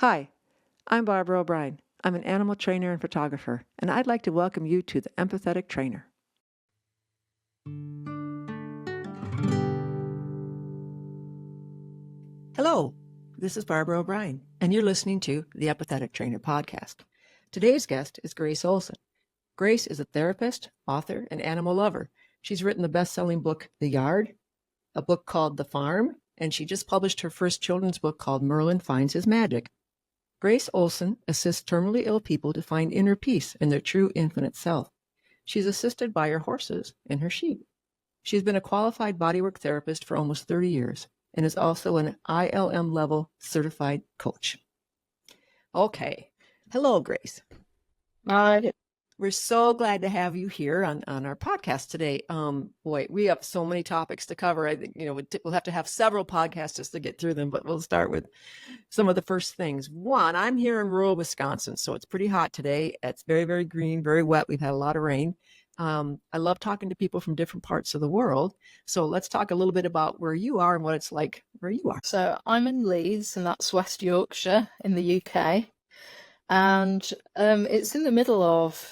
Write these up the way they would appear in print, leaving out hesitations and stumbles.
Hi, I'm Barbara O'Brien. I'm an animal trainer and photographer, and I'd like to welcome you to The Empathetic Trainer. Hello, this is Barbara O'Brien, and you're listening to The Empathetic Trainer podcast. Today's guest is Grace Olson. Grace is a therapist, author, and animal lover. She's written the best-selling book, The Yard, a book called The Farm, and she just published her first children's book called Merlin Finds His Magic. Grace Olson assists terminally ill people to find inner peace in their true infinite self. She's assisted by her horses and her sheep. She's been a qualified bodywork therapist for almost 30 years and is also an ILM level certified coach. Okay. Hello, Grace. Hi. We're so glad to have you here on our podcast today. Boy, we have so many topics to cover. I think, we'll have to have several podcasts just to get through them, but we'll start with some of the first things. One, I'm here in rural Wisconsin, so it's pretty hot today. It's very, very green, very wet. We've had a lot of rain. I love talking to people from different parts of the world. So let's talk a little bit about where you are and what it's like where you are. So I'm in Leeds, and that's West Yorkshire in the UK. And it's in the middle of,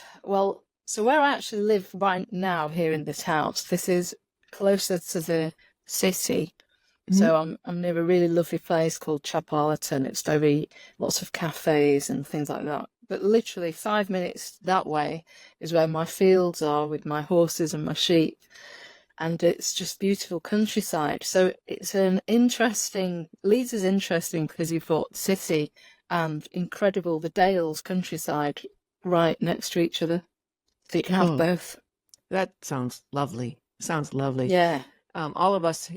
so where I actually live right now here in this house, this is closer to the city. Mm-hmm. So I'm near a really lovely place called Chapalton. It's lots of cafes and things like that. But literally 5 minutes that way is where my fields are with my horses and my sheep. And it's just beautiful countryside. So it's Leeds is interesting because you've got city and incredible, the Dales countryside right next to each other. So you can have both. That sounds lovely. Yeah. All of us,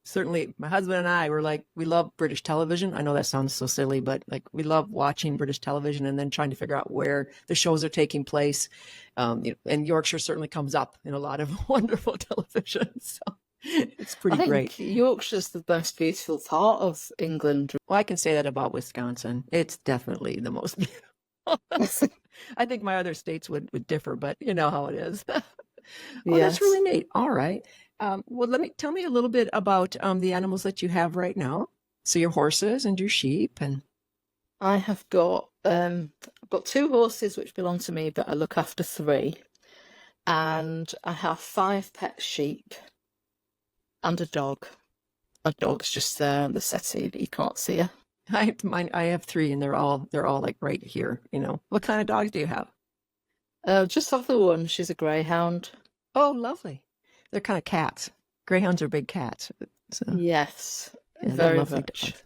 certainly my husband and I we love British television. I know that sounds so silly, but we love watching British television and then trying to figure out where the shows are taking place. And Yorkshire certainly comes up in a lot of wonderful television. So it's pretty great. Yorkshire's the most beautiful part of England. Well, I can say that about Wisconsin. It's definitely the most beautiful. I think my other states would differ, but you know how it is. Yes. That's really neat. All right. Tell me a little bit about the animals that you have right now. So your horses and your sheep, and I have got 2 horses which belong to me, but I look after 3, and I have 5 pet sheep and a dog. My dog's just there on the settee, but you can't see her. I have 3, and they're all like right here. What kind of dogs do you have? Just have the one. She's a greyhound. Oh, lovely. They're kind of cats. Greyhounds are big cats. So. Yes, very much. Dogs.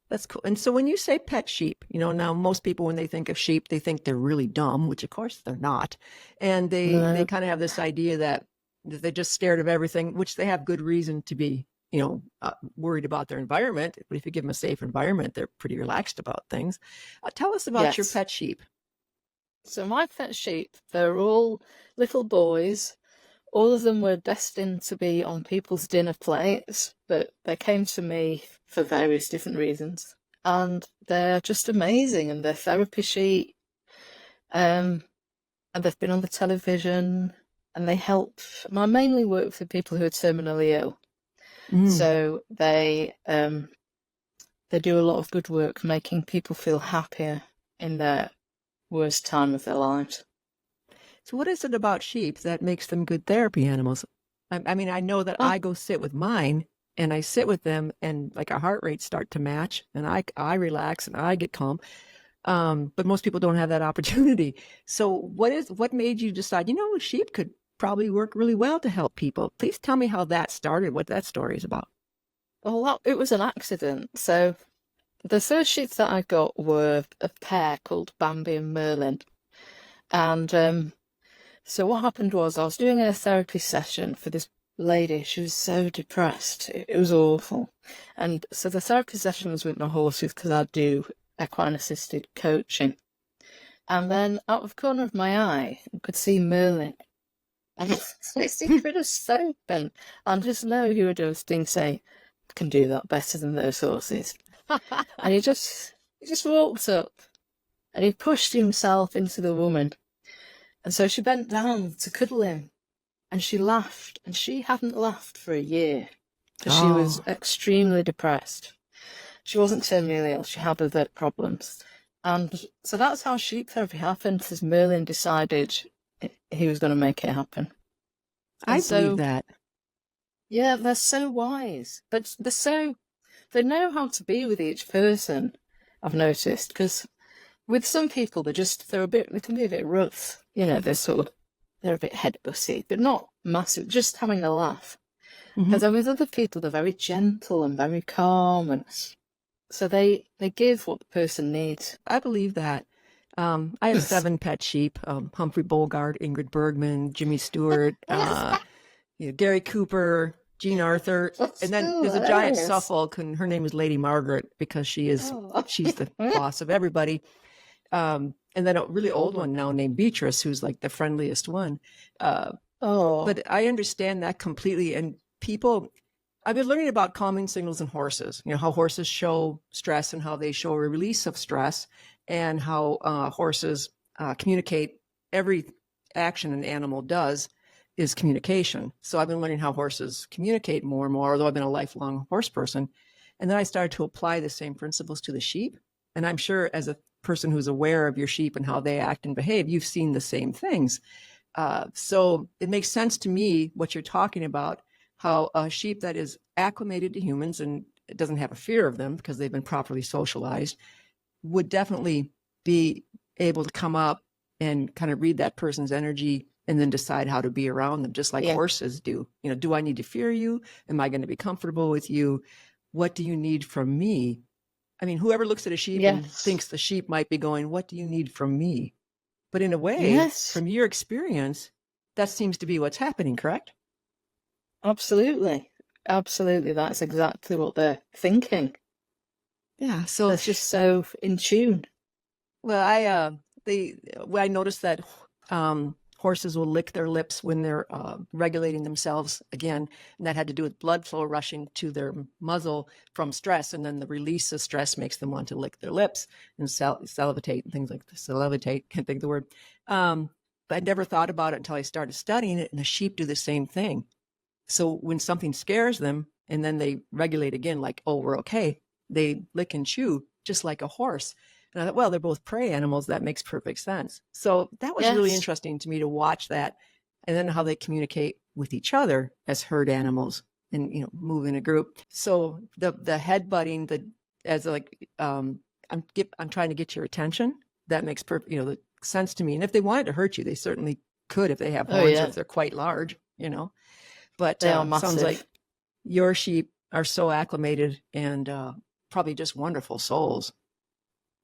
That's cool. And so when you say pet sheep, now most people, when they think of sheep, they think they're really dumb, which of course they're not. And they kind of have this idea that they're just scared of everything, which they have good reason to be, worried about their environment. But if you give them a safe environment, they're pretty relaxed about things. Tell us about your pet sheep. So my pet sheep, they're all little boys. All of them were destined to be on people's dinner plates, but they came to me for various different reasons. And they're just amazing, and they're therapy sheep. And they've been on the television, and they help. I mainly work for people who are terminally ill. So they do a lot of good work making people feel happier in their worst time of their lives. So what is it about sheep that makes them good therapy animals? I mean, I know that I go sit with mine, and I sit with them, and our heart rates start to match, and I relax and I get calm. But most people don't have that opportunity. So what made you decide, sheep could probably work really well to help people? Please tell me how that started, what that story is about. Well, it was an accident. So the first sheep that I got were a pair called Bambi and Merlin. And so what happened was I was doing a therapy session for this lady. She was so depressed. It was awful. And so the therapy session was with my horses because I do equine-assisted coaching. And then out of the corner of my eye, I could see Merlin. And it's bit of soap. And I just know you would have been saying, I can do that better than those horses. And he just walked up and he pushed himself into the woman. And so she bent down to cuddle him, and she laughed, and she hadn't laughed for a year because she was extremely depressed. She wasn't terminally ill. She had other problems. And so that's how sheep therapy happened, because Merlin decided he was going to make it happen. I And believe so, that. yeah, they're so wise. But they know how to be with each person, I've noticed, because with some people, they can be a bit rough. You know, they're a bit headbussy, but not massive, just having a laugh. Mhm. But then with other people, they're very gentle and very calm, and so they give what the person needs. I believe that. I have 7 pet sheep: Humphrey Bogart, Ingrid Bergman, Jimmy Stewart, Gary Cooper, Jean Arthur, and then there's a giant Hilarious. Suffolk, and her name is Lady Margaret because she's the boss of everybody. And then a really old one now named Beatrice, who's like the friendliest one. But I understand that completely. And I've been learning about calming signals in horses, how horses show stress and how they show a release of stress, and how horses communicate. Every action an animal does is communication. So I've been learning how horses communicate more and more, although I've been a lifelong horse person. And then I started to apply the same principles to the sheep. And I'm sure as a person who's aware of your sheep and how they act and behave, you've seen the same things. So it makes sense to me what you're talking about, how a sheep that is acclimated to humans and doesn't have a fear of them because they've been properly socialized would definitely be able to come up and kind of read that person's energy and then decide how to be around them, just like horses do. Do I need to fear you? Am I going to be comfortable with you? What do you need from me? I mean, whoever looks at a sheep and thinks the sheep might be going, what do you need from me? But in a way, from your experience, that seems to be what's happening, correct? Absolutely. Absolutely. That's exactly what they're thinking. Yeah. So it's just so in tune. Well, I noticed that horses will lick their lips when they're regulating themselves again, and that had to do with blood flow rushing to their muzzle from stress, and then the release of stress makes them want to lick their lips and salivatate and things like this. Salivatate, can't think of the word. But I never thought about it until I started studying it, and the sheep do the same thing. So when something scares them and then they regulate again, like, oh, we're okay, they lick and chew just like a horse. And I thought, well, they're both prey animals. That makes perfect sense. So that was really interesting to me to watch that, and then how they communicate with each other as herd animals and move in a group. So the head butting, I'm trying to get your attention. That makes perfect sense to me. And if they wanted to hurt you, they certainly could if they have horns or if they're quite large. But they are massive. Sounds like your sheep are so acclimated and probably just wonderful souls.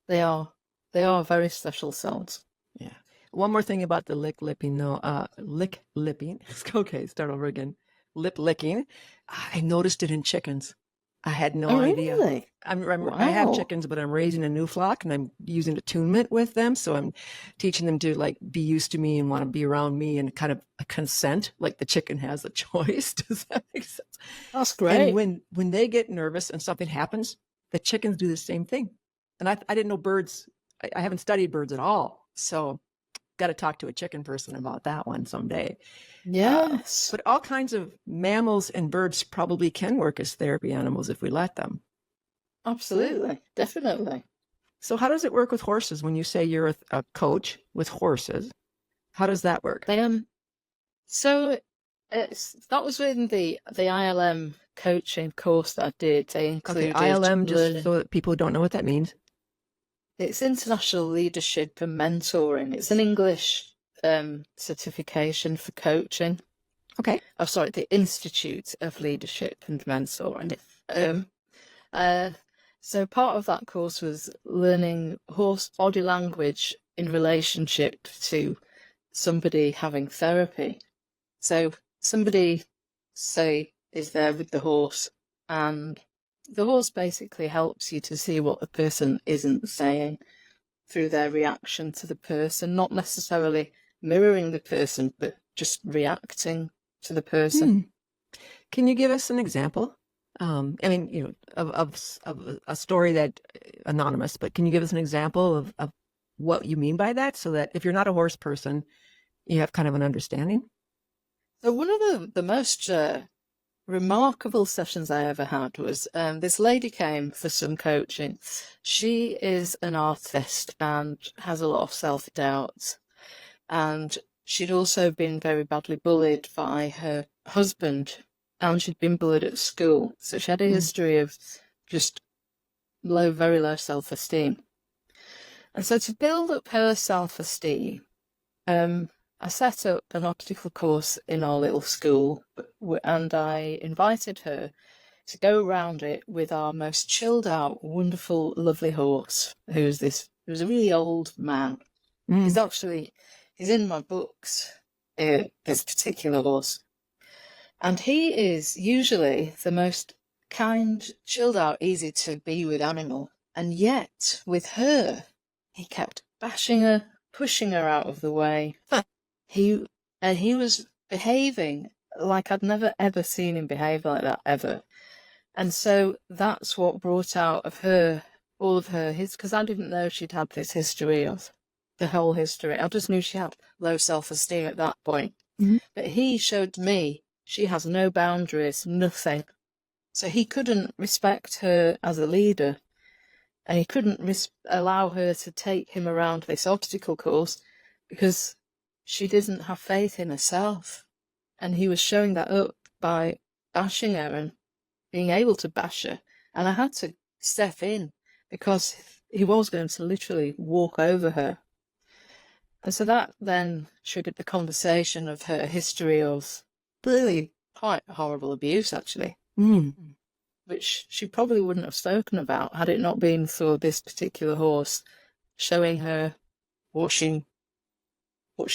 They are very special souls. Yeah. One more thing about the lipping, though. Lipping. Okay, start over again. Lip licking. I noticed it in chickens. I had no idea. Really? I have chickens, but I'm raising a new flock, and I'm using attunement with them. So I'm teaching them to be used to me and want to be around me, and kind of a consent, like the chicken has a choice. Does that make sense? That's great. And when they get nervous and something happens, the chickens do the same thing. And I didn't know birds. I haven't studied birds at all. So got to talk to a chicken person about that one someday. Yes. But all kinds of mammals and birds probably can work as therapy animals if we let them. Absolutely. Definitely. So how does it work with horses when you say you're a coach with horses? How does that work? So that was in the ILM coaching course that I did. They included ILM, just so that people don't know what that means. It's International Leadership and Mentoring. It's an English certification for coaching. Okay. Oh, sorry, the Institute of Leadership and Mentoring. So part of that course was learning horse body language in relationship to somebody having therapy. So somebody, say, is there with the horse, and the horse basically helps you to see what the person isn't saying through their reaction to the person, not necessarily mirroring the person, but just reacting to the person. Can you give us an example? Of a story that anonymous, but can you give us an example of what you mean by that, so that if you're not a horse person, you have kind of an understanding? So one of the most remarkable sessions I ever had was this lady came for some coaching. She is an artist and has a lot of self-doubt. And she'd also been very badly bullied by her husband, and she'd been bullied at school. So she had a history of just very low self-esteem. And so to build up her self-esteem, I set up an obstacle course in our little school, and I invited her to go around it with our most chilled out, wonderful, lovely horse, who's a really old man. He's in my books, this particular horse. And he is usually the most kind, chilled out, easy to be with animal. And yet, with her, he kept bashing her, pushing her out of the way. He was behaving like I'd never ever seen him behave like that ever. And so that's what brought out of her because I didn't know she'd had this history of the whole history. I just knew she had low self-esteem at that point. Mm-hmm. But he showed me she has no boundaries, nothing. So he couldn't respect her as a leader, and he couldn't allow her to take him around this obstacle course because she didn't have faith in herself. And he was showing that up by bashing her and being able to bash her. And I had to step in because he was going to literally walk over her. And so that then triggered the conversation of her history of really quite horrible abuse, actually, which she probably wouldn't have spoken about had it not been for this particular horse showing her what she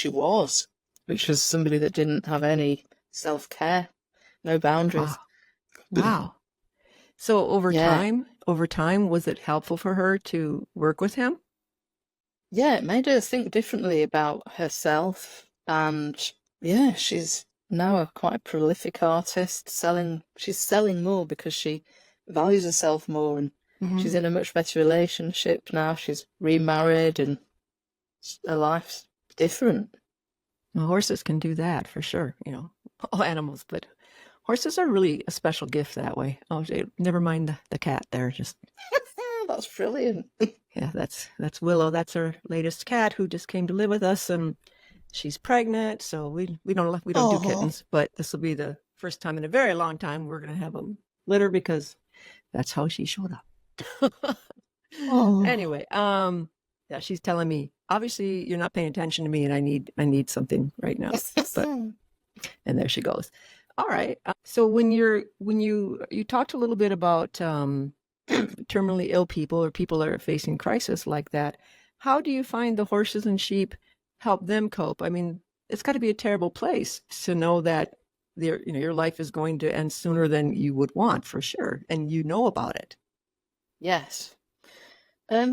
was, which was somebody that didn't have any self-care, no boundaries. Wow. So over time, was it helpful for her to work with him? Yeah, it made her think differently about herself. And yeah, she's now quite a prolific artist, she's selling more because she values herself more, and she's in a much better relationship now. She's remarried and her life's different. Well, horses can do that for sure, all animals, but horses are really a special gift that way. Oh, never mind the cat there, just... That's brilliant. Yeah, that's Willow. That's our latest cat who just came to live with us, and she's pregnant. So we don't do kittens, but this will be the first time in a very long time we're gonna have a litter because that's how she showed up. Anyway, yeah, she's telling me obviously you're not paying attention to me, and I need something right now. But, and there she goes. All right. So when you talked a little bit about terminally ill people or people that are facing crisis like that, how do you find the horses and sheep help them cope? I mean, it's got to be a terrible place to know that your life is going to end sooner than you would want, for sure, and you know about it. Yes.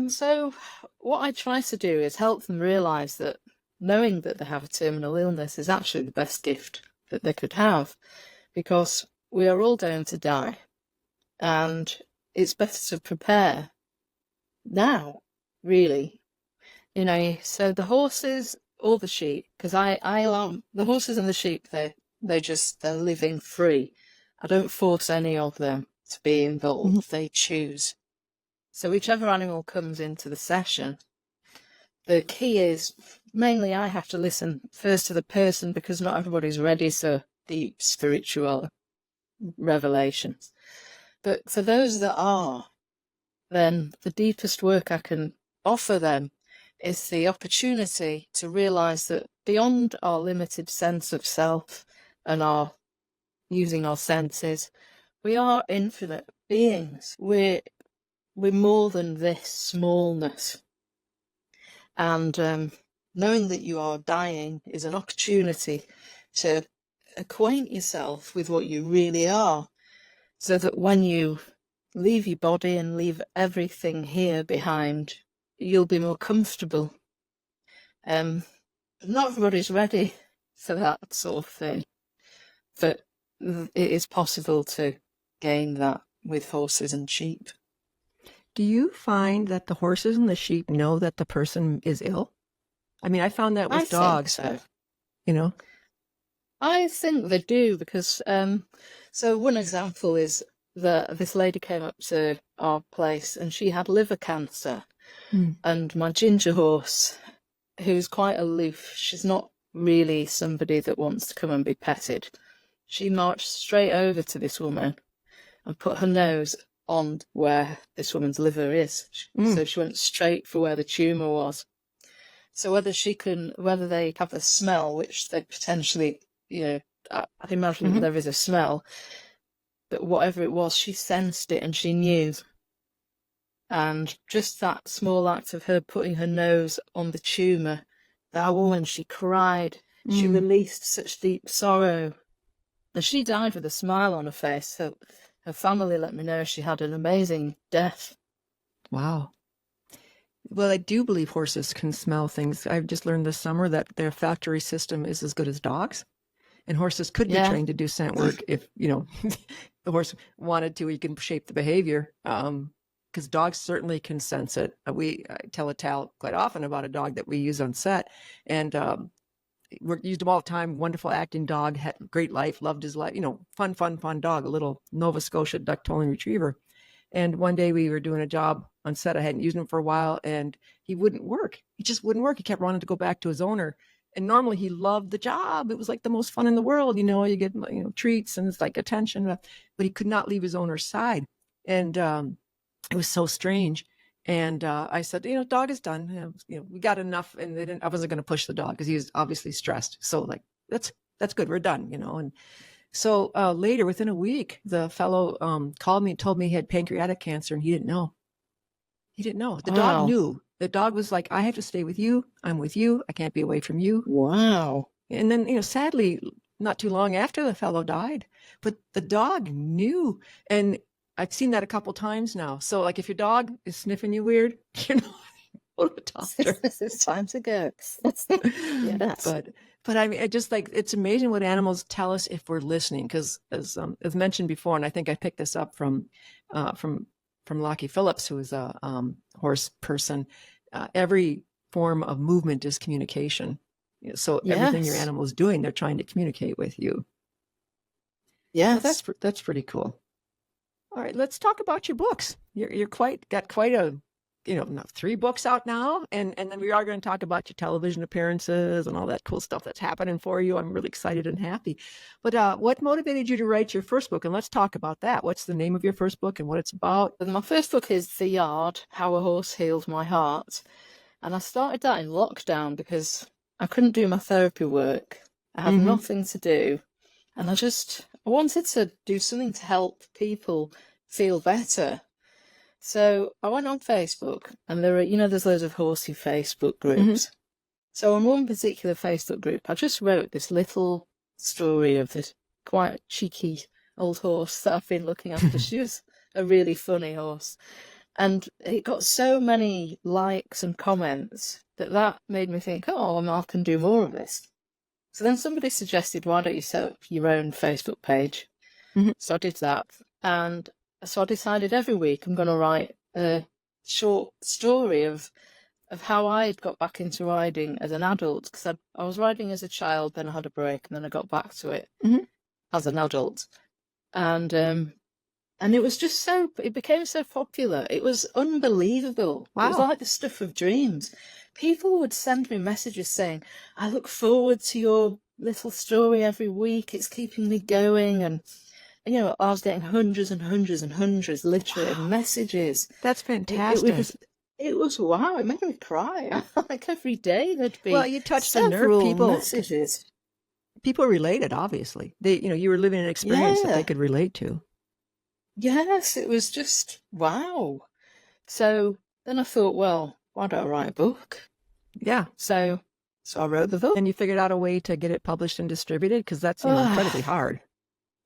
So what I try to do is help them realize that knowing that they have a terminal illness is actually the best gift that they could have, because we are all going to die, and it's better to prepare now, really. So the horses or the sheep, because I allow the horses and the sheep, they're living free. I don't force any of them to be involved. They choose. So whichever animal comes into the session, the key is mainly I have to listen first to the person, because not everybody's ready for deep spiritual revelations. But for those that are, then the deepest work I can offer them is the opportunity to realise that beyond our limited sense of self and our using our senses, we are infinite beings. We're more than this smallness. And knowing that you are dying is an opportunity to acquaint yourself with what you really are, so that when you leave your body and leave everything here behind, you'll be more comfortable. Not everybody's ready for that sort of thing, but it is possible to gain that with horses and sheep. Do you find that the horses and the sheep know that the person is ill? I mean, I found that with dogs. I think so. I think they do because so one example is that this lady came up to our place and she had liver cancer, Mm. and my ginger horse, who's quite aloof, she's not really somebody that wants to come and be petted. She marched straight over to this woman and put her nose on where this woman's liver is. Mm. So she went straight for where the tumour was. So whether they have a smell, which they potentially, I imagine Mhm. there is a smell, but whatever it was, she sensed it and she knew. And just that small act of her putting her nose on the tumour, that woman, she cried. She Mm. released such deep sorrow. And she died with a smile on her face. So her family let me know she had an amazing death. Wow. Well, I do believe horses can smell things. I've just learned this summer that their olfactory system is as good as dogs. And horses could be Yeah. trained to do scent work if, the horse wanted to. You can shape the behavior. Because dogs certainly can sense it. I tell a tale quite often about a dog that we use on set, and we used him all the time. Wonderful acting dog, had great life, loved his life. Fun dog, a little Nova Scotia duck-toling retriever. And one day we were doing a job on set. I hadn't used him for a while, and he wouldn't work. He just wouldn't work. He kept wanting to go back to his owner. And normally he loved the job. It was like the most fun in the world. You get treats and it's like attention, but he could not leave his owner's side. And it was so strange. And I said, dog is done. We got enough. And I wasn't going to push the dog because he was obviously stressed. So like, that's good. We're done, And so later, within a week, the fellow called me and told me he had pancreatic cancer, and he didn't know. He didn't know. The dog knew. The dog was like, I have to stay with you. I'm with you. I can't be away from you. Wow. And then, sadly, not too long after the fellow died, but the dog knew. And I've seen that a couple times now. So like if your dog is sniffing you weird, go to the doctor. It's time to go. Yes. But I mean, it's amazing what animals tell us if we're listening. Because as mentioned before, and I think I picked this up from Lockie Phillips, who is a horse person, every form of movement is communication. So everything your animal is doing, they're trying to communicate with you. Yeah, that's pretty cool. All right, let's talk about your books. You're got quite a 3 books out now, and then we are going to talk about your television appearances and all that cool stuff that's happening for you. I'm really excited and happy. But what motivated you to write your first book? And let's talk about that. What's the name of your first book and what it's about? My first book is The Yard: How a Horse Healed My Heart. And I started that in lockdown because I couldn't do my therapy work. I had nothing to do. And I wanted to do something to help people feel better. So I went on Facebook, and there's loads of horsey Facebook groups. So on one particular Facebook group, I just wrote this little story of this quite cheeky old horse that I've been looking after. She was a really funny horse. And it got so many likes and comments that made me think, I can do more of this. So then somebody suggested, why don't you set up your own Facebook page? So I did that. And so I decided every week I'm going to write a short story of how I had got back into riding as an adult. Because I was riding as a child, then I had a break, and then I got back to it as an adult. And it was just it became so popular. It was unbelievable. Wow. It was like the stuff of dreams. People would send me messages saying, I look forward to your little story every week. It's keeping me going. And, I was getting hundreds and hundreds and hundreds, literally, of messages. That's fantastic. It was wow. It made me cry. Like every day there'd be you touched the nerve. Messages. People related, obviously. You were living an experience that they could relate to. Yes, it was just wow. So then I thought, well, why don't I write a book? Yeah. So I wrote the book. And you figured out a way to get it published and distributed? Because that's incredibly hard.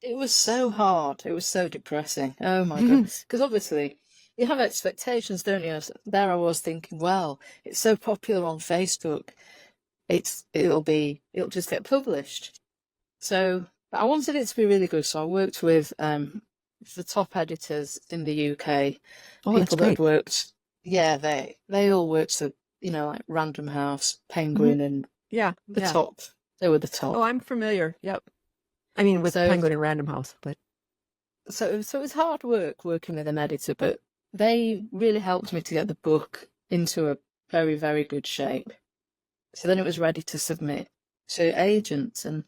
It was so hard. It was so depressing. Oh my goodness. Because obviously you have expectations, don't you? There I was thinking, well, it's so popular on Facebook. It'll just get published. So I wanted it to be really good. So I worked with the top editors in the UK. Oh, that's great. That worked. Yeah, they all worked at like Random House, Penguin, and the top They were the top. Oh, I'm familiar. Yep. I mean, with So, Penguin and Random House, but so it was hard work working with an editor, but they really helped me to get the book into a very, very good shape. So then it was ready to submit to agents, and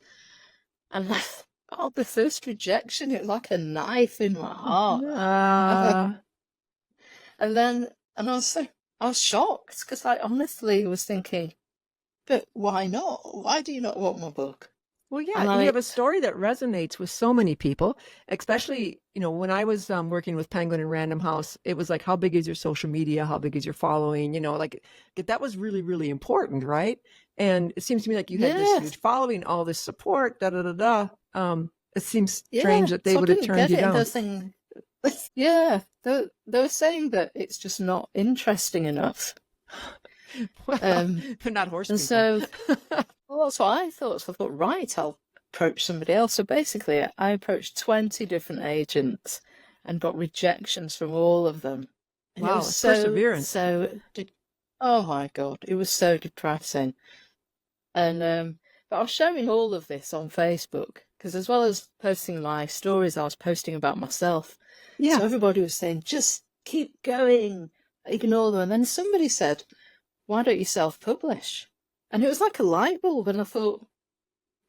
oh, the first rejection, it was like a knife in my heart. And I was shocked because I honestly was thinking, but why not? Why do you not want my book? well, yeah, And you have a story that resonates with so many people, especially, when I was working with Penguin and Random House, it was like, how big is your social media? How big is your following? Like that was really, really important, right? And it seems to me like you had this yes, huge following, all this support, da da da da. It seems yeah, strange that they so I would have didn't turned get you it, and down. they're saying, yeah, they were saying that it's just not interesting enough. Well, Um, they're not horse and people. so, well, that's what I thought. So I thought, right, I'll approach somebody else. So basically, I approached 20 different agents and got rejections from all of them. And it Wow, was perseverance. oh my God, it was so depressing. And but I was sharing all of this on Facebook because, as well as posting my stories, I was posting about myself. Yeah. So everybody was saying, just keep going, ignore them. And then somebody said, why don't you self-publish? And it was like a light bulb, and I thought,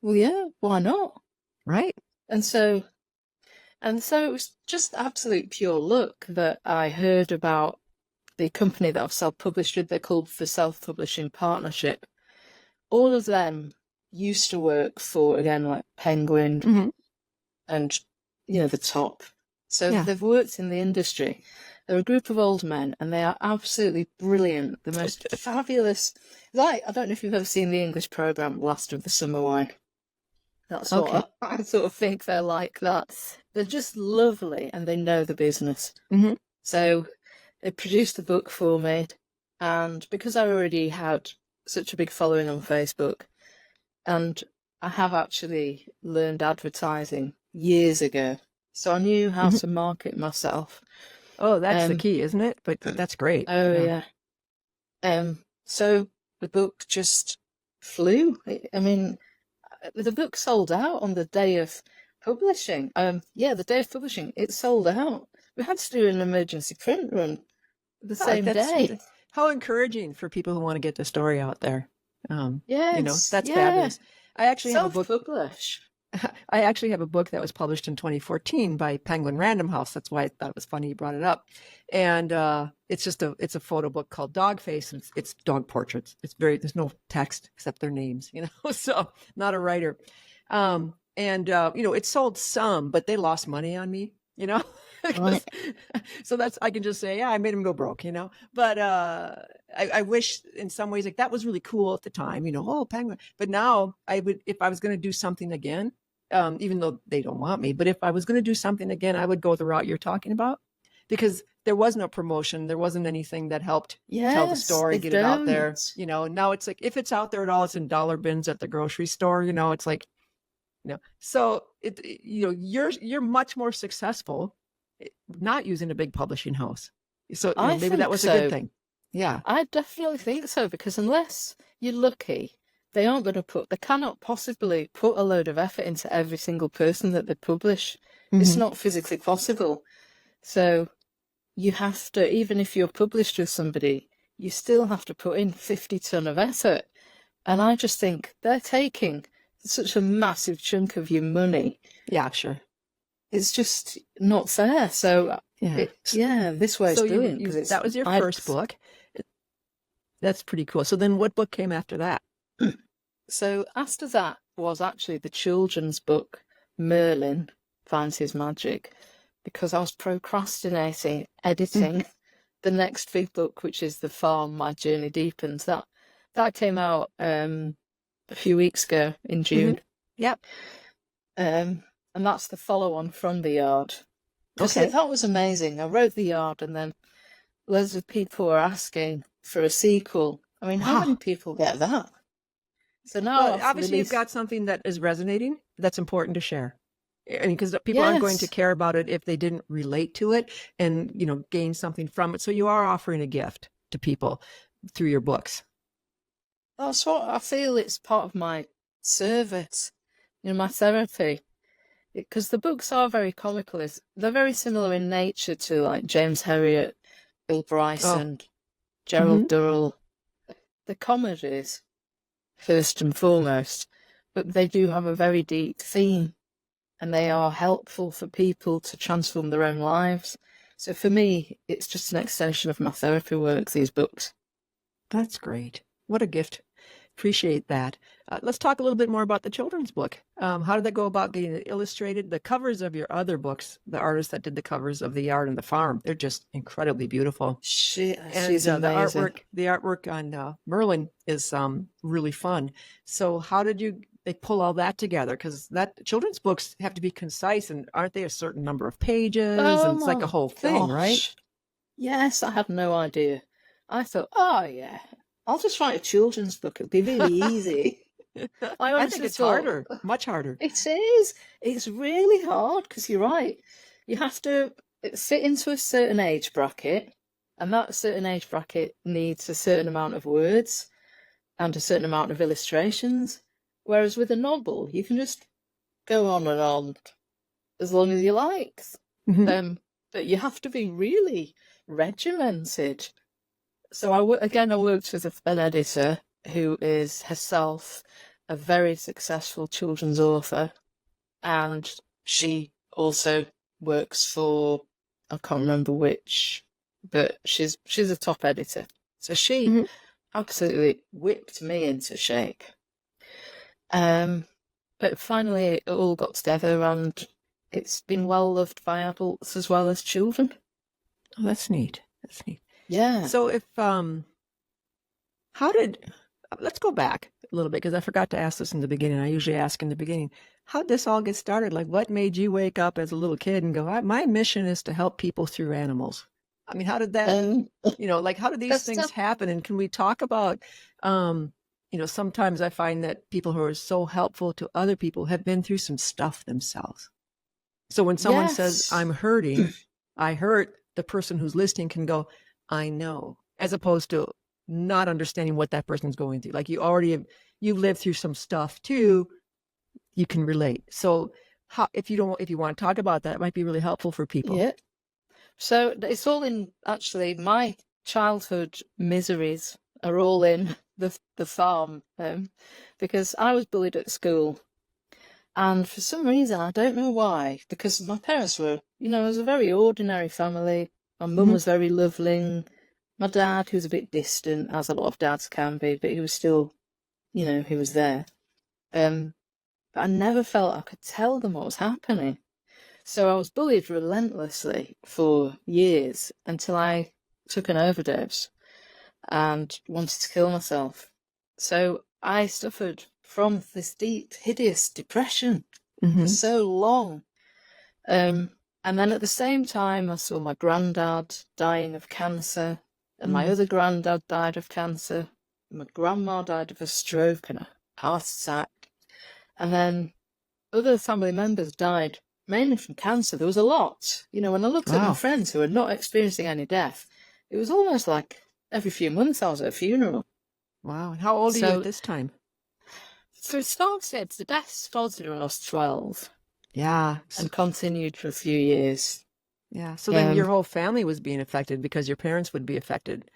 well, yeah, why not? Right. And so it was just absolute pure luck that I heard about the company that I've self-published with. They're called the Self-Publishing Partnership. All of them used to work for, again, like Penguin Mm-hmm. and, the top. So Yeah. they've worked in the industry. They're a group of old men, and they are absolutely brilliant. The most fabulous. Like, I don't know if you've ever seen the English program, Last of the Summer Wine. That's Okay. what I sort of think they're like that. They're just lovely, and they know the business. Mm-hmm. So they produced the book for me, and because I already had such a big following on Facebook, and I have actually learned advertising years ago, so I knew how Mm-hmm. to market myself. Oh, that's the key, isn't it? But that's great. Oh yeah. So the book just flew. I mean, the book sold out on the day of publishing. Yeah, the day of publishing, it sold out. We had to do an emergency print run the same day. How encouraging for people who want to get the story out there. Yes, That's yeah. fabulous. I actually have a book. Self-publish. I actually have a book that was published in 2014 by Penguin Random House. That's why I thought it was funny you brought it up. And it's a photo book called Dog Face, and it's dog portraits. There's no text except their names, so not a writer. It sold some, but they lost money on me, Right. So I can just say, yeah, I made them go broke, but I wish in some ways, like, that was really cool at the time, oh, Penguin. But now if I was going to do something again, even though they don't want me, but if I was going to do something again, I would go the route you're talking about, because there was no promotion. There wasn't anything that helped tell the story, get it out there. Now it's like, if it's out there at all, it's in dollar bins at the grocery store, it's like, so you're much more successful not using a big publishing house. So maybe that was a good thing. Yeah. I definitely think so, because unless you're lucky, they cannot possibly put a load of effort into every single person that they publish. Mm-hmm. It's not physically possible. So you have to, even if you're published with somebody, you still have to put in 50 ton of effort. And I just think they're taking such a massive chunk of your money. Yeah, sure. It's just not fair. So this way is brilliant. That was your first book. That's pretty cool. So then what book came after that? So after that was actually the children's book, Merlin Finds His Magic, because I was procrastinating editing the next big book, which is The Farm, My Journey Deepens. That came out a few weeks ago in June. Mm-hmm. Yep. And that's the follow-on from The Yard. Okay. That was amazing. I wrote The Yard, and then loads of people were asking for a sequel. I mean, how many people get that? So now, obviously, you've got something that is resonating, that's important to share. I mean, because people aren't going to care about it if they didn't relate to it and, gain something from it. So you are offering a gift to people through your books. That's what I feel. It's part of my service. My therapy, because the books are very comical. They're very similar in nature to like James Herriot, Bill Bryson, Gerald Durrell. The comedies, first and foremost, but they do have a very deep theme, and they are helpful for people to transform their own lives. So for me, it's just an extension of my therapy work, these books. That's great. What a gift. Appreciate that. Let's talk a little bit more about the children's book. How did that go about getting it illustrated? The covers of your other books, the artist that did the covers of The Yard and the Farm, they're just incredibly beautiful. She's and amazing. the artwork on Merlin is really fun. So how did they pull all that together? Because that children's books have to be concise, and aren't they a certain number of pages? And it's like a whole thing, right? Yes, I had no idea. I thought, oh yeah, I'll just write a children's book. It'll be really easy. I think it's harder, much harder. It is. It's really hard because you're right. You have to fit into a certain age bracket, and that certain age bracket needs a certain amount of words and a certain amount of illustrations. Whereas with a novel, you can just go on and on as long as you like. But you have to be really regimented. So I worked with an editor who is herself a very successful children's author, and she also works for, I can't remember which, but she's a top editor. So she absolutely whipped me into shape. But finally it all got together, and it's been well loved by adults as well as children. Oh, that's neat. That's neat. Yeah. So let's go back a little bit, because I forgot to ask this in the beginning. I usually ask in the beginning, how'd this all get started? Like, what made you wake up as a little kid and go, my mission is to help people through animals? I mean, how did that, how did these things happen? And can we talk about, sometimes I find that people who are so helpful to other people have been through some stuff themselves. So when someone says, I'm hurting, I hurt, the person who's listening can go, I know, as opposed to not understanding what that person's going through. Like you've lived through some stuff too, you can relate. So if you want to talk about that, it might be really helpful for people. Yeah. So it's all in, actually, my childhood miseries are all in the farm, because I was bullied at school. And for some reason, I don't know why, because my parents were, it was a very ordinary family. My mum was very lovely. My dad, who was a bit distant, as a lot of dads can be, but he was still, he was there. But I never felt I could tell them what was happening. So I was bullied relentlessly for years until I took an overdose and wanted to kill myself. So I suffered from this deep, hideous depression for so long. And then at the same time, I saw my granddad dying of cancer, and my other granddad died of cancer. My grandma died of a stroke and a heart attack. And then other family members died mainly from cancer. There was a lot. When I looked at my friends who were not experiencing any death, it was almost like every few months I was at a funeral. Wow. And how old are you at this time? So the death started when I was 12. Yeah. And continued for a few years. Yeah. So then your whole family was being affected, because your parents would be affected,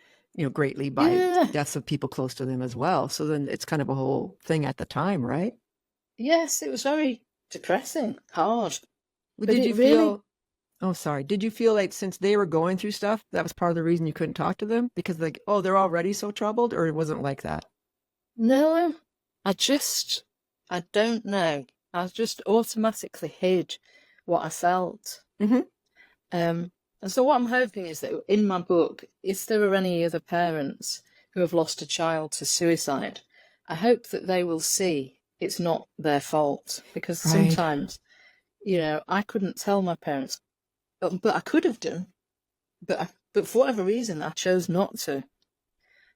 greatly by deaths of people close to them as well. So then it's kind of a whole thing at the time, right? Yes, it was very depressing, hard. Did you feel... Oh, sorry. Did you feel like since they were going through stuff, that was part of the reason you couldn't talk to them? Because they're already so troubled, or it wasn't like that? No, I don't know. I just automatically hid what I felt. And so what I'm hoping is that in my book, if there are any other parents who have lost a child to suicide, I hope that they will see it's not their fault. Because sometimes, I couldn't tell my parents, but I could have done. But for whatever reason, I chose not to.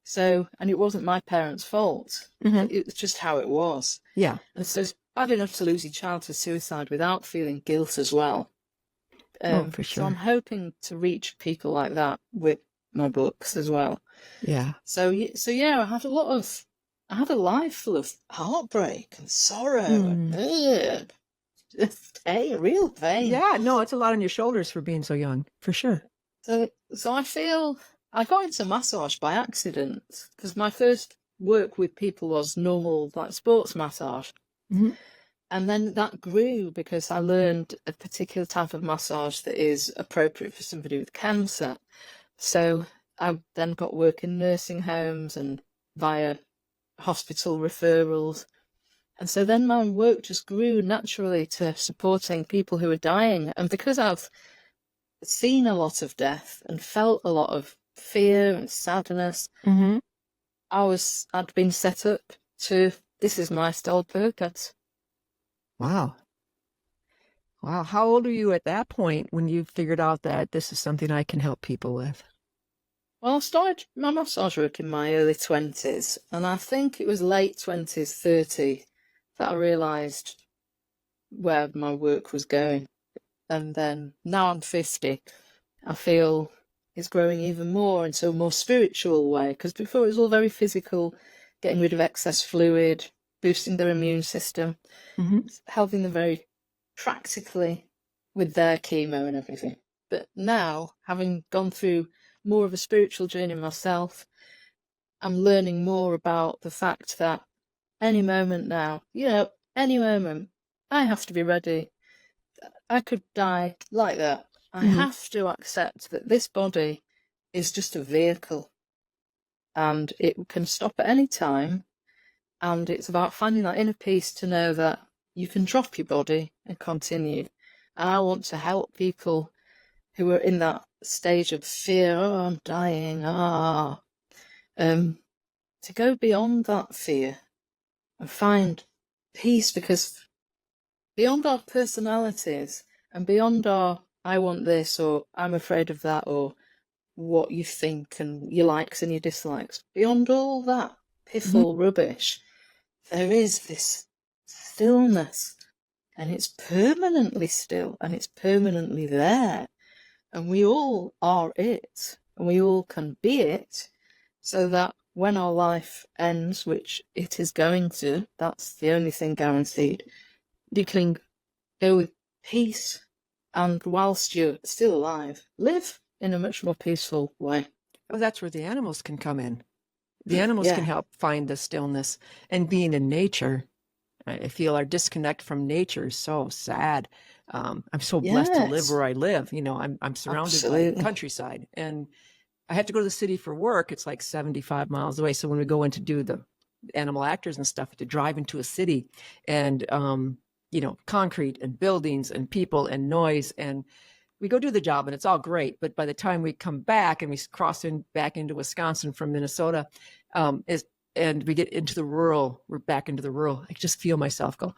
So, and it wasn't my parents' fault. It was just how it was. Yeah. And so it's bad enough to lose your child to suicide without feeling guilt as well. For sure. So I'm hoping to reach people like that with my books as well. Yeah. So yeah, I had a lot of I had a life full of heartbreak and sorrow and pain, real pain. Yeah, no, it's a lot on your shoulders for being so young, for sure. So I feel I got into massage by accident because my first work with people was normal, like sports massage. Mm-hmm. And then that grew because I learned a particular type of massage that is appropriate for somebody with cancer. So I then got work in nursing homes and via hospital referrals. And so then my work just grew naturally to supporting people who are dying. And because I've seen a lot of death and felt a lot of fear and sadness, Mm-hmm. I'd been set up to, this is my sole purpose. Wow. Wow. How old are you at that point when you figured out that this is something I can help people with? Well, I started my massage work in my early 20s, and I think it was late 20s, 30, that I realised where my work was going. And then now I'm 50, I feel it's growing even more into a more spiritual way, because before it was all very physical, getting rid of excess fluid, boosting their immune system, helping them very practically with their chemo and everything. But now, having gone through more of a spiritual journey myself, I'm learning more about the fact that any moment now, any moment, I have to be ready. I could die like that. I have to accept that this body is just a vehicle and it can stop at any time. And it's about finding that inner peace to know that you can drop your body and continue. And I want to help people who are in that stage of fear, oh, I'm dying, to go beyond that fear and find peace, because beyond our personalities and beyond our I want this or I'm afraid of that or what you think and your likes and your dislikes, beyond all that piffle rubbish, there is this stillness, and it's permanently still and it's permanently there, and we all are it and we all can be it, so that when our life ends, which it is going to, that's the only thing guaranteed, you can go with peace, and whilst you're still alive, live in a much more peaceful way. Well, that's where the animals can come in. The animals can help find the stillness, and being in nature, I feel our disconnect from nature is so sad. I'm so blessed to live where I live. I'm surrounded by countryside, and I have to go to the city for work. It's like 75 miles away. So when we go in to do the animal actors and stuff, to drive into a city and, concrete and buildings and people and noise, and we go do the job and it's all great. But by the time we come back and we cross back into Wisconsin from Minnesota, and we get into the rural, we're back into the rural, I just feel myself go,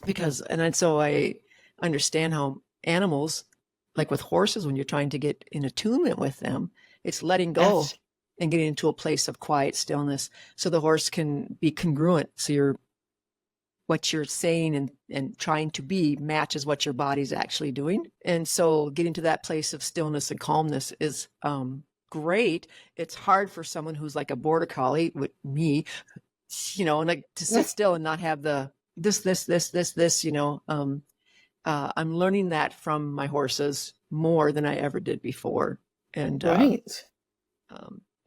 because, and then so I understand how animals, like with horses, when you're trying to get in attunement with them, it's letting go and getting into a place of quiet stillness so the horse can be congruent. So what you're saying and trying to be matches what your body's actually doing. And so getting to that place of stillness and calmness is great. It's hard for someone who's like a border collie with me, and like to sit still and not have the this. I'm learning that from my horses more than I ever did before. And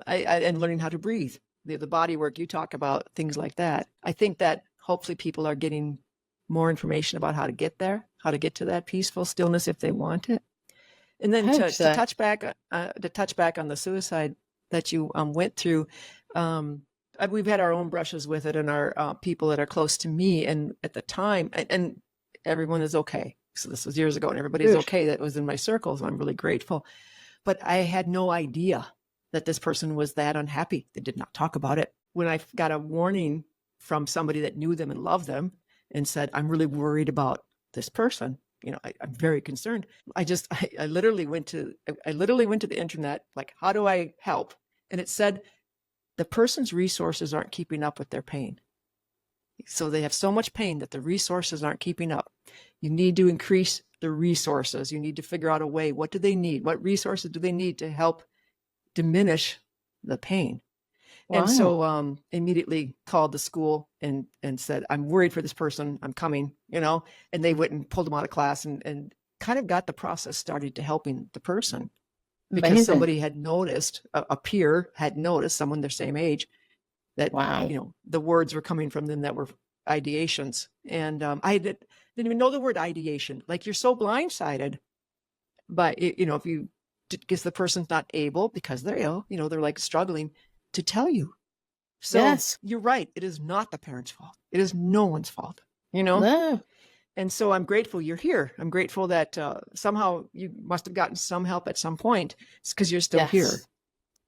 and learning how to breathe, the body work you talk about, things like that. I think that hopefully people are getting more information about how to get there, how to get to that peaceful stillness if they want it. And then to touch back on the suicide that you went through, we've had our own brushes with it, and our people that are close to me, and at the time, and everyone is okay. So this was years ago, and everybody's okay that was in my circles. I'm really grateful. But I had no idea that this person was that unhappy. They did not talk about it. When I got a warning from somebody that knew them and loved them and said, I'm really worried about this person, I'm very concerned. I literally went to the internet, like, how do I help? And it said, the person's resources aren't keeping up with their pain. So they have so much pain that the resources aren't keeping up. You need to increase the resources. You need to figure out a way. What do they need? What resources do they need to help diminish the pain? And Wow. so immediately called the school and said, I'm worried for this person. I'm coming, and they went and pulled him out of class and kind of got the process started to helping the person because Amazing. somebody had noticed, a peer had noticed, someone their same age, that, Wow. the words were coming from them that were ideations. And didn't even know the word ideation. Like, you're so blindsided, but if you, because the person's not able because they're ill, they're like struggling to tell you. So Yes. you're right. It is not the parents' fault. It is no one's fault, No. And so I'm grateful you're here. I'm grateful that somehow you must have gotten some help at some point. It's because you're still here. Yes.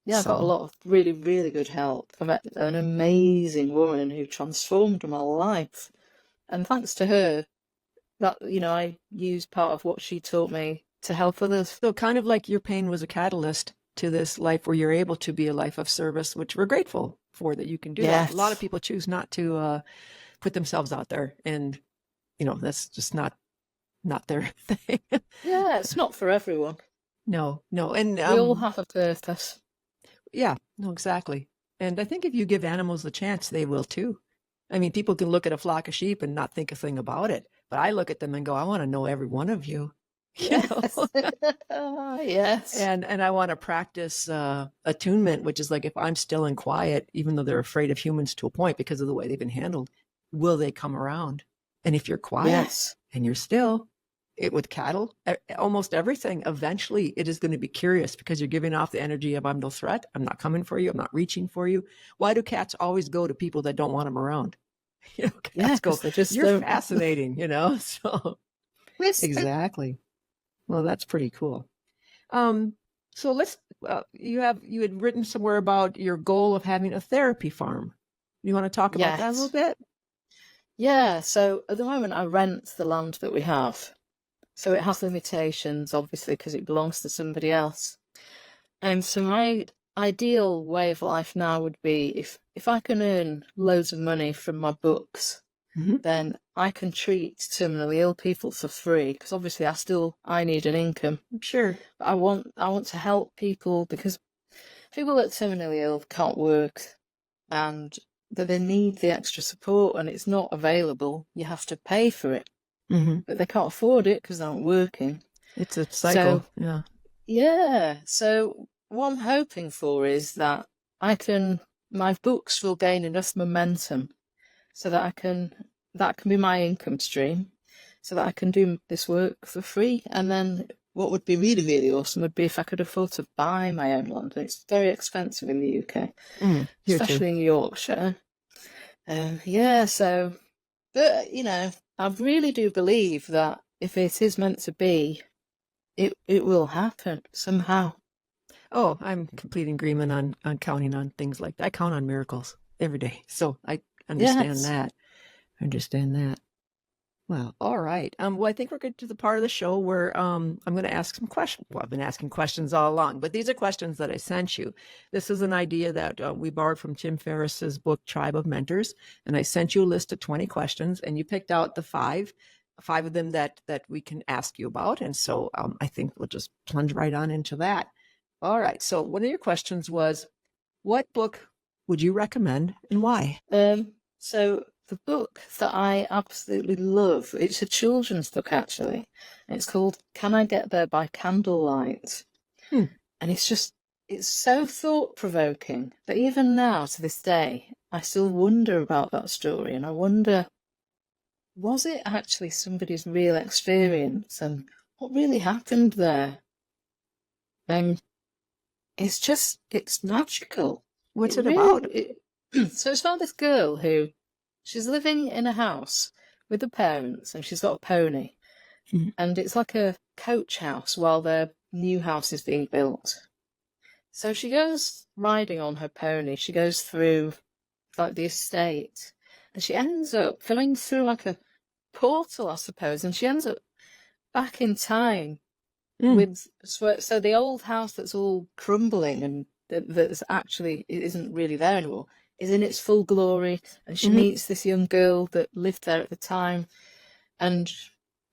Yeah, I got a So, lot of really, really good help. I met an amazing woman who transformed my life. And thanks to her, that, I used part of what she taught me to help others. so kind of like your pain was a catalyst to this life where you're able to be a life of service, which we're grateful for that you can do that. A lot of Yes. people choose not to put themselves out there, and that's just not their thing. Yeah, it's not for everyone. No, and We all have a purpose. yeah, no, exactly. And I think if you give animals a chance, they will too. I mean, people can look at a flock of sheep and not think a thing about it, but I look at them and go, I want to know every one of you. Yes. Yes. And I want to practice attunement, which is like, if I'm still and quiet, even though they're afraid of humans to a point because of the way they've been handled, will they come around? And if you're quiet Yes. and you're still, with cattle, almost everything, eventually it is going to be curious because you're giving off the energy of, I'm no threat. I'm not coming for you. I'm not reaching for you. Why do cats always go to people that don't want them around? Cats go, they just you're don't. fascinating, so exactly. Well, that's pretty cool. So let's, you had written somewhere about your goal of having a therapy farm. You want to talk about that a little bit? Yeah, so at the moment I rent the land that we have. So it has limitations, obviously, because it belongs to somebody else. And so my ideal way of life now would be if I can earn loads of money from my books, then I can treat terminally ill people for free, because obviously I need an income. Sure. But I want to help people, because people that are terminally ill can't work and that they need the extra support and it's not available. You have to pay for it. But they can't afford it because they aren't working. It's a cycle. So, yeah. So what I'm hoping for is that my books will gain enough momentum so that that can be my income stream, so that I can do this work for free. And then what would be really, really awesome would be if I could afford to buy my own land. It's very expensive in the UK, especially in Yorkshire. Yeah, so, but, I really do believe that if it is meant to be, it will happen somehow. Oh, I'm complete agreement on counting on things like that. I count on miracles every day. So I understand that. I understand that. Well, all right. Well, I think we're good to the part of the show where I'm going to ask some questions. Well, I've been asking questions all along, but these are questions that I sent you. This is an idea that we borrowed from Tim Ferriss's book, Tribe of Mentors. And I sent you a list of 20 questions, and you picked out the five of them that we can ask you about. And so I think we'll just plunge right on into that. All right. So one of your questions was, what book would you recommend and why? So the book that I absolutely love, it's a children's book actually. It's called Can I Get There by Candlelight? And it's so thought-provoking that even now, to this day, I still wonder about that story, and I wonder, was it actually somebody's real experience, and what really happened there? And it's magical. What's it about? So it's about this girl who, she's living in a house with her parents, and she's got a pony. And it's like a coach house while their new house is being built. So she goes riding on her pony. She goes through like the estate, and she ends up going through like a portal, I suppose, and she ends up back in time with, so the old house that's all crumbling and that's actually, it isn't really there anymore, is in its full glory, and she meets this young girl that lived there at the time, and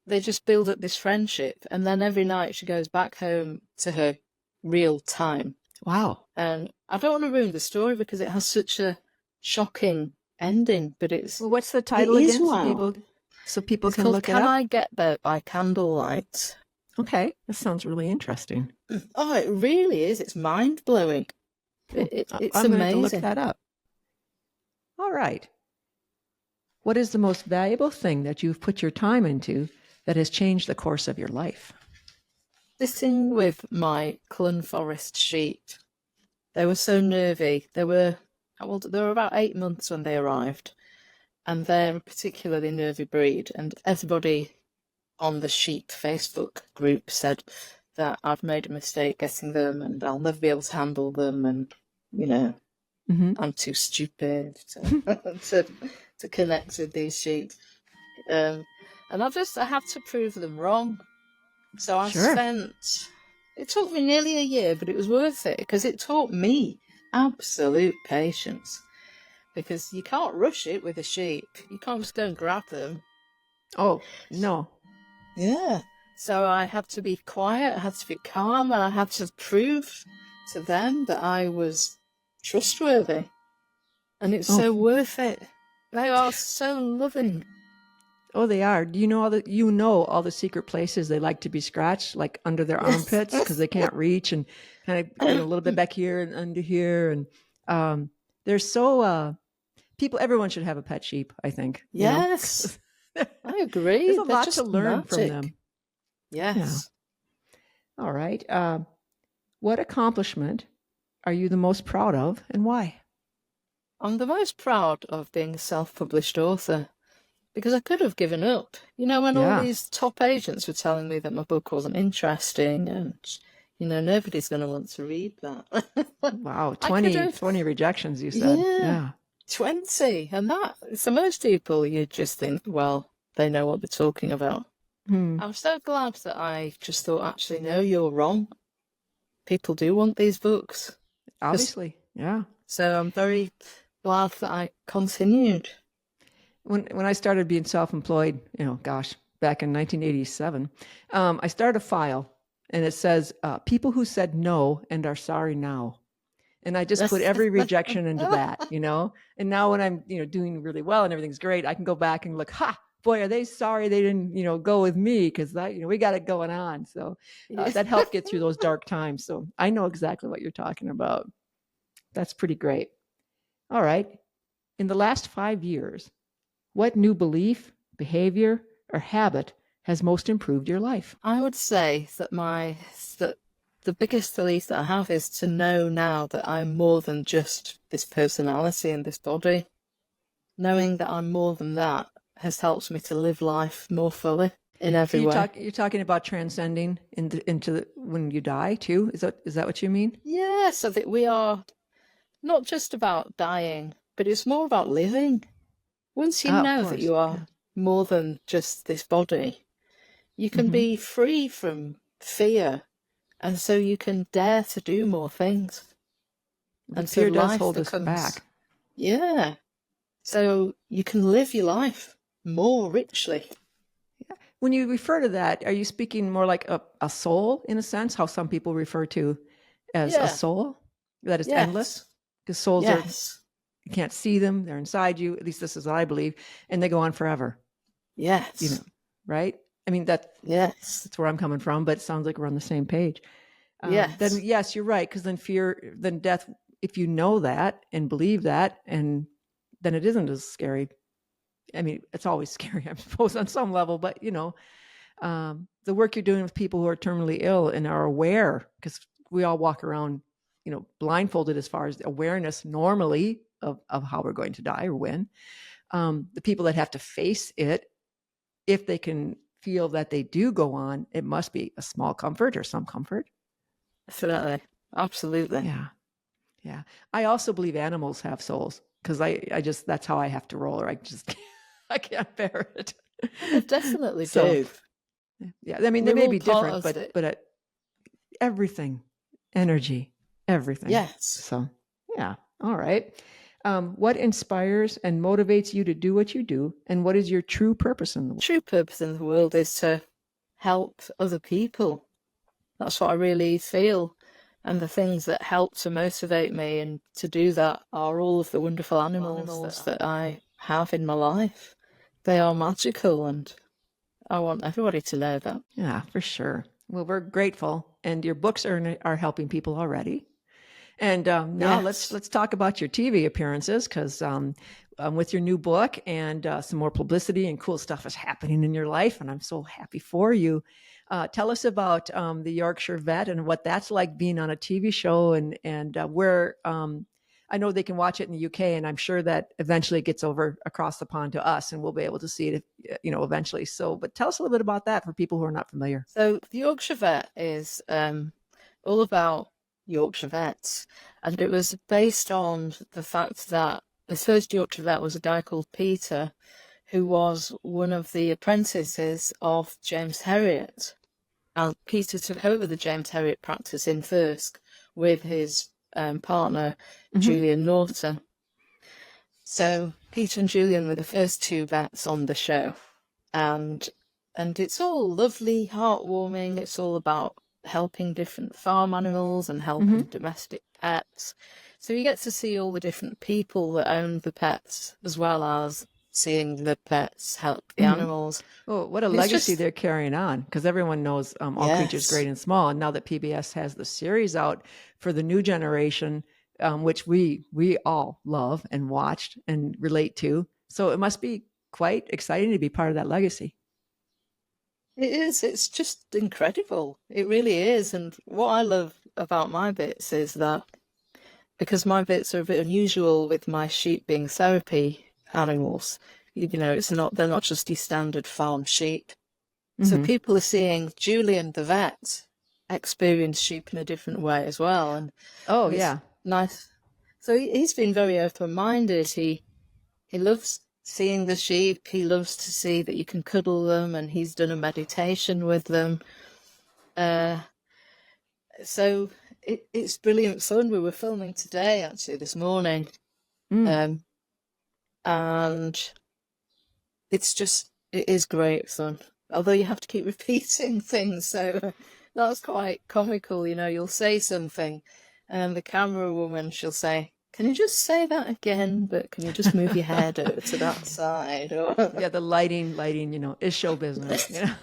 they just build up this friendship, and then every night she goes back home to her real time. Wow. And I don't want to ruin the story because it has such a shocking ending, but Well, what's the it title is again, wild. so people It's can called look it Can up? I Get There by Candlelight. Okay, that sounds really interesting. Oh, it really is. It's mind-blowing. It's I'm going to have to look amazing. that up. All right. What is the most valuable thing that you've put your time into that has changed the course of your life? Sitting with my Clun Forest sheep. They were so nervy. They were about 8 months when they arrived, and they're a particularly nervy breed. And everybody on the sheep Facebook group said that I've made a mistake getting them, and I'll never be able to handle them, and Mm-hmm. I'm too stupid to connect with these sheep. And I had to prove them wrong. So Sure. it took me nearly a year, but it was worth it because it taught me absolute patience. Because you can't rush it with a sheep. You can't just go and grab them. Oh, no. Yeah. So I had to be quiet, I had to be calm, and I had to prove to them that I was trustworthy. And it's Oh, so worth it. They are so loving. oh, they are. Do you know all the secret places they like to be scratched, like under their Yes. armpits because they can't reach, and kind of a little bit back here and under here, and they're so people. Everyone should have a pet sheep, I think. Yes. I agree. There's a They're lot just to learn from magic. them. Yes. Yeah. All right. What accomplishment are you the most proud of, and why? I'm the most proud of being a self-published author because I could have given up. When all Yeah. these top agents were telling me that my book wasn't interesting and, nobody's going to want to read that. Wow. I could 20, have, 20 rejections, you said. Yeah. 20. And so most people, you just think, well, they know what they're talking about. Hmm. I'm so glad that I just thought, actually, no, you're wrong. People do want these books. Obviously. Yeah. So I'm very glad that I continued. When I started being self-employed, back in 1987, I started a file, and it says people who said no and are sorry now. And I just put every rejection into that, And now when I'm, doing really well and everything's great, I can go back and look, boy, are they sorry they didn't, go with me because we got it going on. So that helped get through those dark times. So I know exactly what you're talking about. That's pretty great. All right. In the last 5 years, what new belief, behavior, or habit has most improved your life? I would say that the biggest belief that I have is to know now that I'm more than just this personality and this body. Knowing that I'm more than that has helped me to live life more fully in every way. You're talking about transcending into when you die too? Is that what you mean? Yeah, so that we are not just about dying, but it's more about living. Once you Of know that course. you are Yeah. more than just this body, you can Mm-hmm. be free from fear, and so you can dare to do more things. But fear does hold us back. Yeah. So you can live your life more richly. When you refer to that, are you speaking more like a soul in a sense? How some people refer to as a soul that is endless? Because souls you can't see them; they're inside you. At least this is what I believe, and they go on forever. Yes. Right? I mean that's where I'm coming from. But it sounds like we're on the same page. Then yes, you're right. Because then death. If you know that and believe that, and then it isn't as scary. I mean, it's always scary, I suppose, on some level. But the work you're doing with people who are terminally ill and are aware, because we all walk around, blindfolded as far as awareness normally of how we're going to die or when. The people that have to face it, if they can feel that they do go on, it must be a small comfort or some comfort. Definitely. Absolutely. Yeah. Yeah. I also believe animals have souls because I just, that's how I have to roll, or I can't bear it. They definitely do. Yeah. I mean, they may be different, but everything, energy, everything. Yes. So, yeah. All right. What inspires and motivates you to do what you do? And what is your true purpose in the world? True purpose in the world is to help other people. That's what I really feel. And the things that help to motivate me and to do that are all of the wonderful animals that I have in my life. They are magical, and I want everybody to know that. Yeah, for sure. Well, we're grateful, and your books are helping people already. And now Yes. let's talk about your TV appearances, because with your new book and some more publicity and cool stuff is happening in your life, and I'm so happy for you. Tell us about the Yorkshire Vet and what that's like being on a TV show, and where I know they can watch it in the UK, and I'm sure that eventually it gets over across the pond to us, and we'll be able to see it, eventually. So, but tell us a little bit about that for people who are not familiar. So the Yorkshire Vet is all about Yorkshire vets, and it was based on the fact that the first Yorkshire Vet was a guy called Peter, who was one of the apprentices of James Herriot. And Peter took over the James Herriot practice in Thirsk with his partner, Julian Norton. So Peter and Julian were the first two vets on the show. And it's all lovely, heartwarming. It's all about helping different farm animals and helping domestic pets. So you get to see all the different people that own the pets, as well as seeing the pets help the animals. Oh, what a legacy they're carrying on, because everyone knows All Creatures Great and Small. And now that PBS has the series out for the new generation, which we all love and watched and relate to. So it must be quite exciting to be part of that legacy. It is. It's just incredible. It really is. And what I love about my bits is that because my bits are a bit unusual with my sheep being therapy animals, they're not just your standard farm sheep. So people are seeing Julian the vet experience sheep in a different way as well. And nice. So he's been very open-minded. He loves seeing the sheep. He loves to see that you can cuddle them, and he's done a meditation with them. So it's brilliant fun. We were filming today, actually, this morning. And it is great fun. Although you have to keep repeating things, so that's quite comical. You'll say something, and the camera woman, she'll say, "Can you just say that again? But can you just move your head over to that side?" Yeah, the lighting, is show business. Yeah.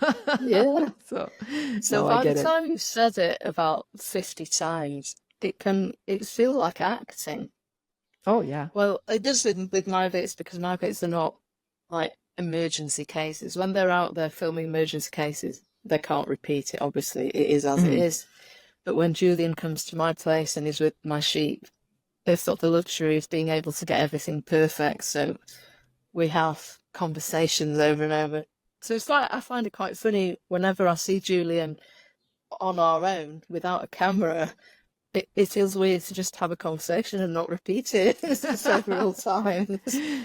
So by the it. time you've said it about 50 times, it feel like acting. Oh yeah. Well, it does with my bits, because my bits are not like emergency cases. When they're out there filming emergency cases, they can't repeat it. Obviously, it is as it is. But when Julian comes to my place and is with my sheep, they've got the luxury of being able to get everything perfect. So we have conversations over and over. So it's like, I find it quite funny whenever I see Julian on our own without a camera. It feels weird to just have a conversation and not repeat it several times.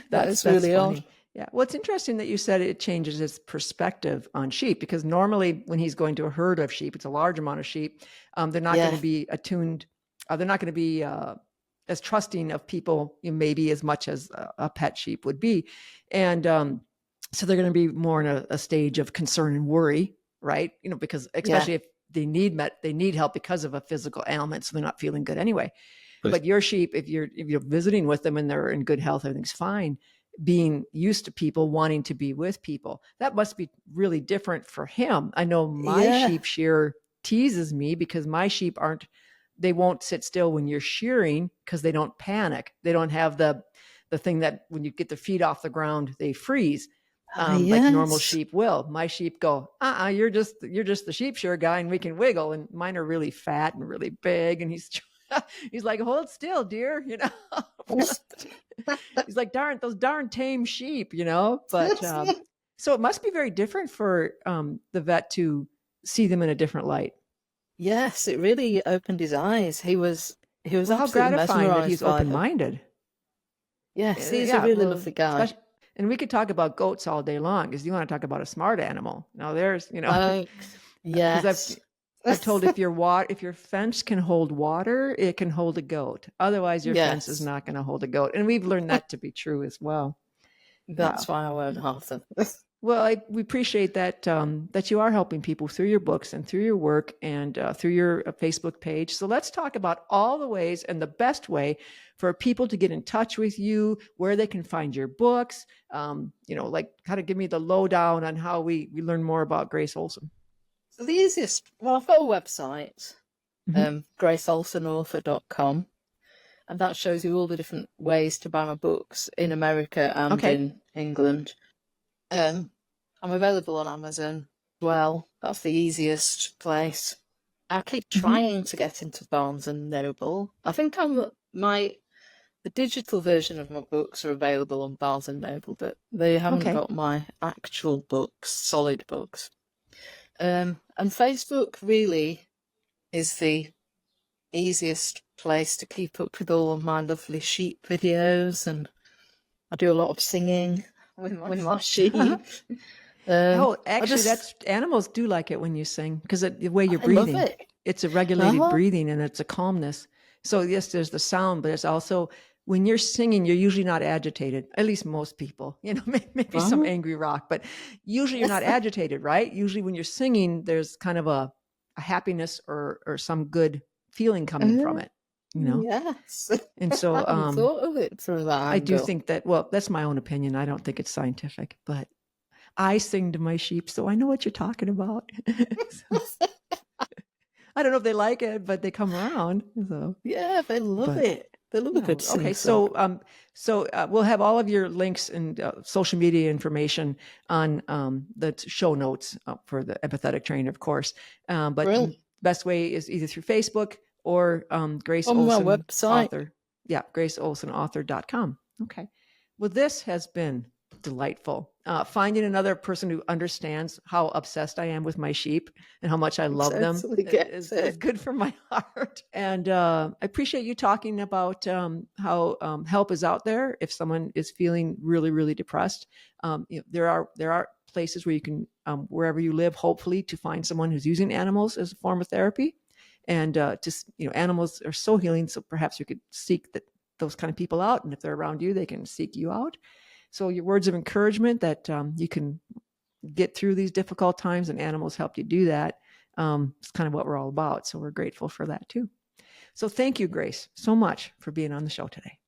That's really odd. Yeah. Well, it's interesting that you said it changes his perspective on sheep, because normally when he's going to a herd of sheep, it's a large amount of sheep. They're not going to be attuned. They're not going to be as trusting of people, maybe as much as a pet sheep would be. And so they're going to be more in a stage of concern and worry, right? Because especially if they need help because of a physical ailment, so they're not feeling good anyway. But your sheep, if you're visiting with them and they're in good health, everything's fine. Being used to people, wanting to be with people, that must be really different for him. I know my sheep shearer teases me because my sheep they won't sit still when you're shearing, because they don't panic. They don't have the thing that when you get their feet off the ground, they freeze. Like normal sheep will. My sheep go, you're just the sheep shearer guy, and we can wiggle. And mine are really fat and really big, and he's like, hold still, dear. He's like, those darn tame sheep, But so it must be very different for the vet to see them in a different light. Yes, it really opened his eyes. He was how gratifying that he's open-minded. Yes, he's a really lovely guy. And we could talk about goats all day long, because you want to talk about a smart animal. Now there's, yes. I've told if your fence can hold water, it can hold a goat. Otherwise, your fence is not going to hold a goat. And we've learned that to be true as well. That's why I won't have them. Well, we appreciate that that you are helping people through your books and through your work and through your Facebook page. So let's talk about all the ways and the best way for people to get in touch with you, where they can find your books. Like kind of give me the lowdown on how we learn more about Grace Olson. So the easiest, well, I've got a website, Mm-hmm. graceolsonauthor.com, and that shows you all the different ways to buy my books in America and Okay. in England. I'm available on Amazon as well. That's the easiest place. I keep Mm-hmm. trying to get into Barnes and Noble. I think the digital version of my books are available on Barnes and Noble, but they haven't Okay. got my actual books, solid books. And Facebook really is the easiest place to keep up with all of my lovely sheep videos, and I do a lot of singing with my sheep. Oh, I actually, just that's animals do like it when you sing because the way you're I love breathing, it. it's a regulated Uh-huh. breathing and it's a calmness. So yes, there's the sound, but it's also when you're singing, you're usually not agitated. At least most people, maybe some Uh-huh. angry rock, but usually you're not agitated, right? Usually when you're singing, there's kind of a happiness or some good feeling coming from it, you know. Yes. And I so hadn't thought of it through that I do angle. think that. Well, that's my own opinion. I don't think it's scientific, but I sing to my sheep, so I know what you're talking about. So, I don't know if they like it, but they come around. So, Yeah, they love but it. They love a good okay. sing song. So we'll have all of your links and social media information on the show notes for the empathetic training, of course. But Brilliant. best way is either through Facebook or Grace On my Olson website. author. Yeah, graceolsonauthor.com. Okay. Well, this has been delightful. Finding another person who understands how obsessed I am with my sheep and how much I love them Totally gets is it. good for my heart. And I appreciate you talking about how help is out there if someone is feeling really, really depressed. There are places where you can, wherever you live, hopefully, to find someone who's using animals as a form of therapy. And animals are so healing. So perhaps you could seek those kind of people out. And if they're around you, they can seek you out. So your words of encouragement that you can get through these difficult times and animals help you do that. It's kind of what we're all about. So we're grateful for that too. So thank you, Grace, so much for being on the show today.